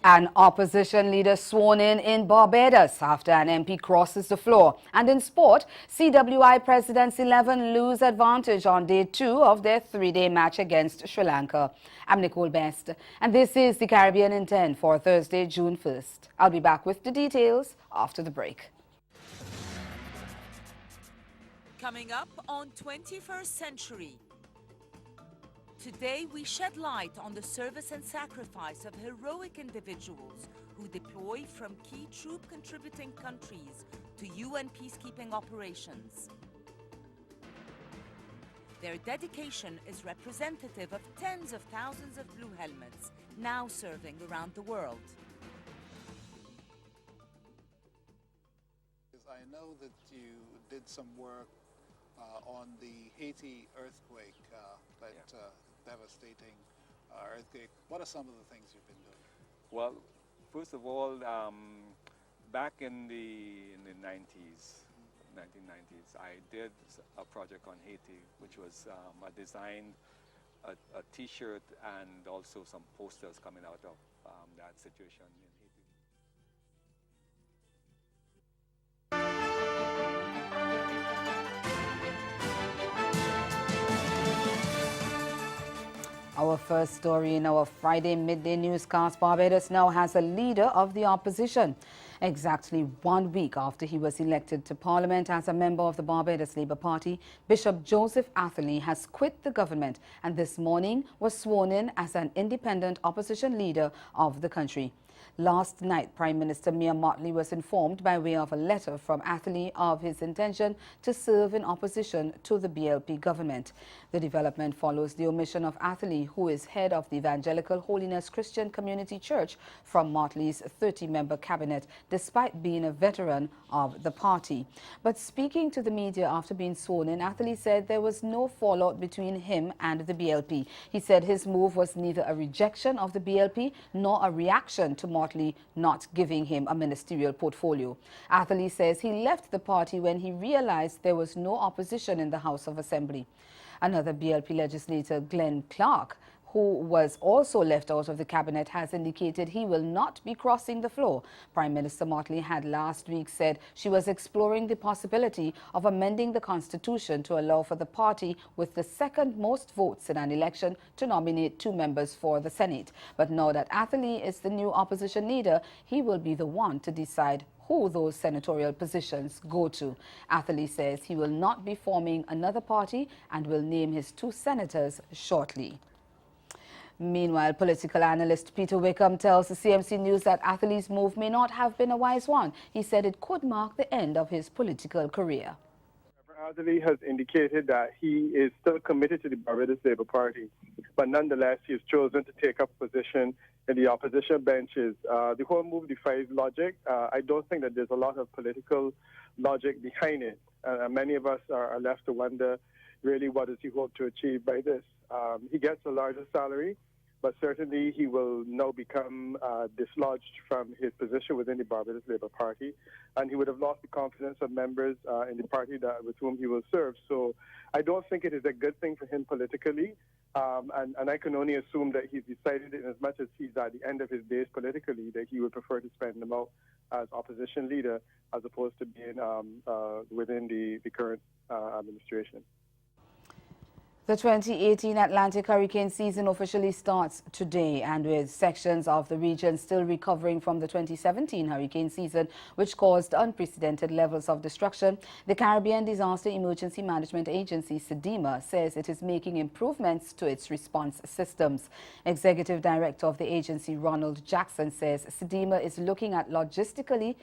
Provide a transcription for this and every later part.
An opposition leader sworn in Barbados after an MP crosses the floor. And in sport, CWI Presidents 11 lose advantage on day 2 of their 3-day match against Sri Lanka. I'm Nicole Best, and this is the Caribbean in 10 for Thursday, June 1st. I'll be back with the details after the break. Coming up on 21st Century. Today, we shed light on the service and sacrifice of heroic individuals who deploy from key troop-contributing countries to UN peacekeeping operations. Their dedication is representative of tens of thousands of blue helmets now serving around the world. I know that you did some work on the Haiti earthquake, devastating earthquake. What are some of the things you've been doing? Well, first of all, back in the 1990s, I did a project on Haiti, which was I designed a T-shirt and also some posters coming out of that situation in Haiti. Our first story in our Friday midday newscast: Barbados now has a leader of the opposition. Exactly 1 week after he was elected to Parliament as a member of the Barbados Labour Party, Bishop Joseph Atherley has quit the government and this morning was sworn in as an independent opposition leader of the country. Last night, Prime Minister Mia Mottley was informed by way of a letter from Atherley of his intention to serve in opposition to the BLP government. The development follows the omission of Atherley, who is head of the Evangelical Holiness Christian Community Church, from Mottley's 30-member cabinet, despite being a veteran of the party. But speaking to the media after being sworn in, Atherley said there was no fallout between him and the BLP. He said his move was neither a rejection of the BLP nor a reaction to Mottley not giving him a ministerial portfolio. Atherley says he left the party when he realized there was no opposition in the House of Assembly. Another BLP legislator, Glenn Clark, who was also left out of the cabinet, has indicated he will not be crossing the floor. Prime Minister Mottley had last week said she was exploring the possibility of amending the constitution to allow for the party with the second most votes in an election to nominate 2 members for the Senate. But now that Atherley is the new opposition leader, he will be the one to decide who those senatorial positions go to. Atherley says he will not be forming another party and will name his 2 senators shortly. Meanwhile, political analyst Peter Wickham tells the CMC News that Atherley's move may not have been a wise one. He said it could mark the end of his political career. Atherley has indicated that he is still committed to the Barbados Labour Party, but nonetheless he has chosen to take up a position in the opposition benches. The whole move defies logic. I don't think that there's a lot of political logic behind it. Many of us are left to wonder, really, what does he hope to achieve by this? He gets a larger salary, but certainly he will now become dislodged from his position within the Barbados Labour Party, and he would have lost the confidence of members in the party with whom he will serve. So I don't think it is a good thing for him politically, and I can only assume that he's decided, in as much as he's at the end of his days politically, that he would prefer to spend them out as opposition leader as opposed to being within the current administration. The 2018 Atlantic hurricane season officially starts today, and with sections of the region still recovering from the 2017 hurricane season, which caused unprecedented levels of destruction, the Caribbean Disaster Emergency Management Agency, CDEMA, says it is making improvements to its response systems. Executive Director of the agency, Ronald Jackson, says CDEMA is looking at logistical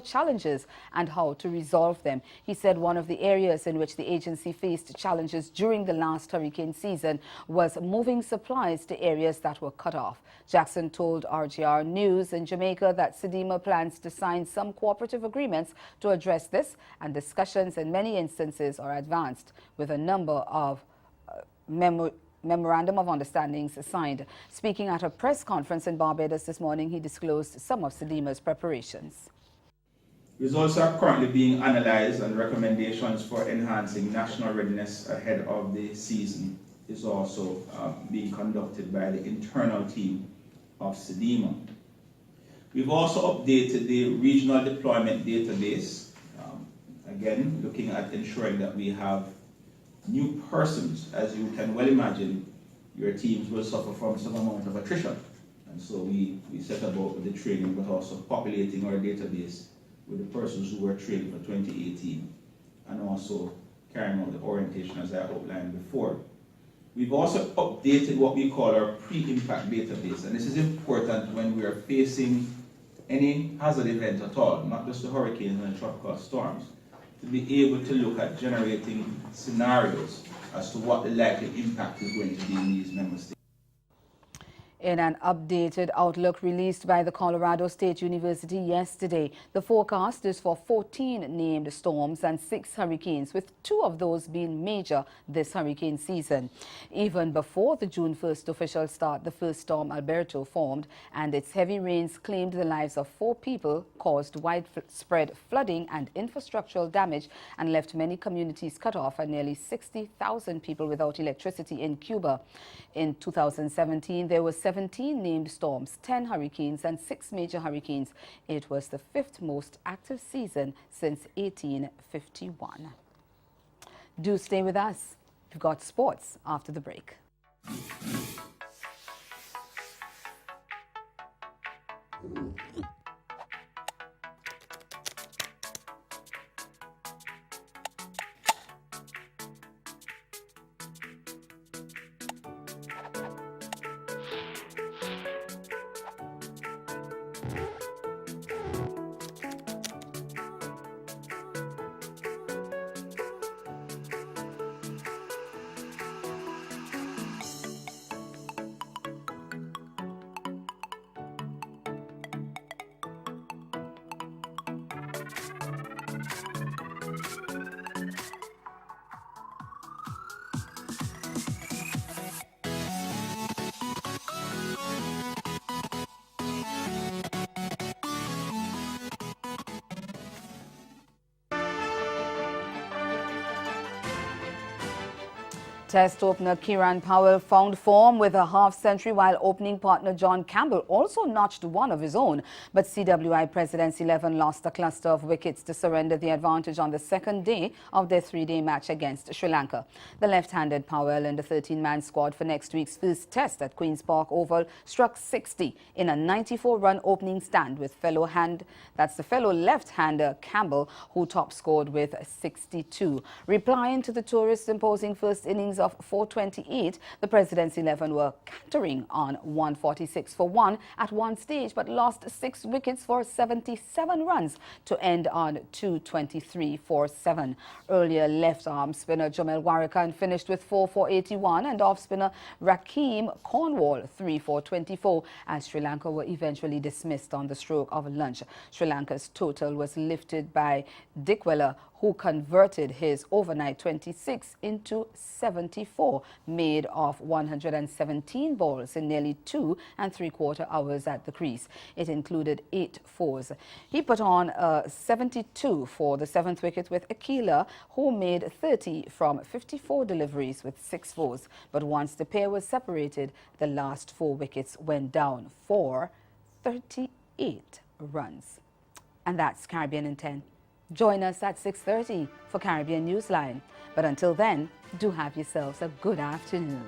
challenges and how to resolve them. He said one of the areas in which the agency faced challenges during the last hurricane season was moving supplies to areas that were cut off. Jackson told RGR News in Jamaica that CDEMA plans to sign some cooperative agreements to address this, and discussions in many instances are advanced, with a number of Memorandum of Understandings signed. Speaking at a press conference in Barbados this morning, he disclosed some of CDEMA's preparations. Results are currently being analyzed, and recommendations for enhancing national readiness ahead of the season is also being conducted by the internal team of SEDEMA. We've also updated the regional deployment database, again looking at ensuring that we have new persons. As you can well imagine, your teams will suffer from some amount of attrition. And so we set about with the training, but also populating our database with the persons who were trained for 2018, and also carrying out the orientation as I outlined before. We've also updated what we call our pre-impact database, and this is important when we are facing any hazard event at all, not just the hurricanes and the tropical storms, to be able to look at generating scenarios as to what the likely impact is going to be in these member states. In an updated outlook released by the Colorado State University yesterday, the forecast is for 14 named storms and 6 hurricanes, with 2 of those being major this hurricane season. Even before the June 1st official start, the first storm Alberto formed, and its heavy rains claimed the lives of 4 people, caused widespread flooding and infrastructural damage, and left many communities cut off and nearly 60,000 people without electricity in Cuba. In 2017, there were 17 named storms, 10 hurricanes and 6 major hurricanes. It was the 5th most active season since 1851. Do stay with us. We've got sports after the break. Test opener Kieran Powell found form with a half-century, while opening partner John Campbell also notched one of his own. But CWI Presidents 11 lost a cluster of wickets to surrender the advantage on the second day of their 3-day match against Sri Lanka. The left-handed Powell in the 13-man squad for next week's first test at Queen's Park Oval struck 60 in a 94-run opening stand with fellow left-hander Campbell, who top-scored with 62. Replying to the tourists' imposing first innings of 428, the Presidents 11 were cantering on 146 for 1 at one stage, but lost 6 wickets for 77 runs to end on 223 for 7. Earlier, left-arm spinner Jamel Warrican finished with 4 for 81, and off-spinner Rakeem Cornwall 3 for 24, as Sri Lanka were eventually dismissed on the stroke of lunch. Sri Lanka's total was lifted by Dickwella, who converted his overnight 26 into 74, made of 117 balls in nearly 2 3/4 hours at the crease. It included 8 fours. He put on a 72 for the 7th wicket with Akila, who made 30 from 54 deliveries with 6 fours. But once the pair was separated, the last 4 wickets went down for 38 runs. And that's Caribbean in 10. Join us at 6:30 for Caribbean Newsline. But until then, do have yourselves a good afternoon.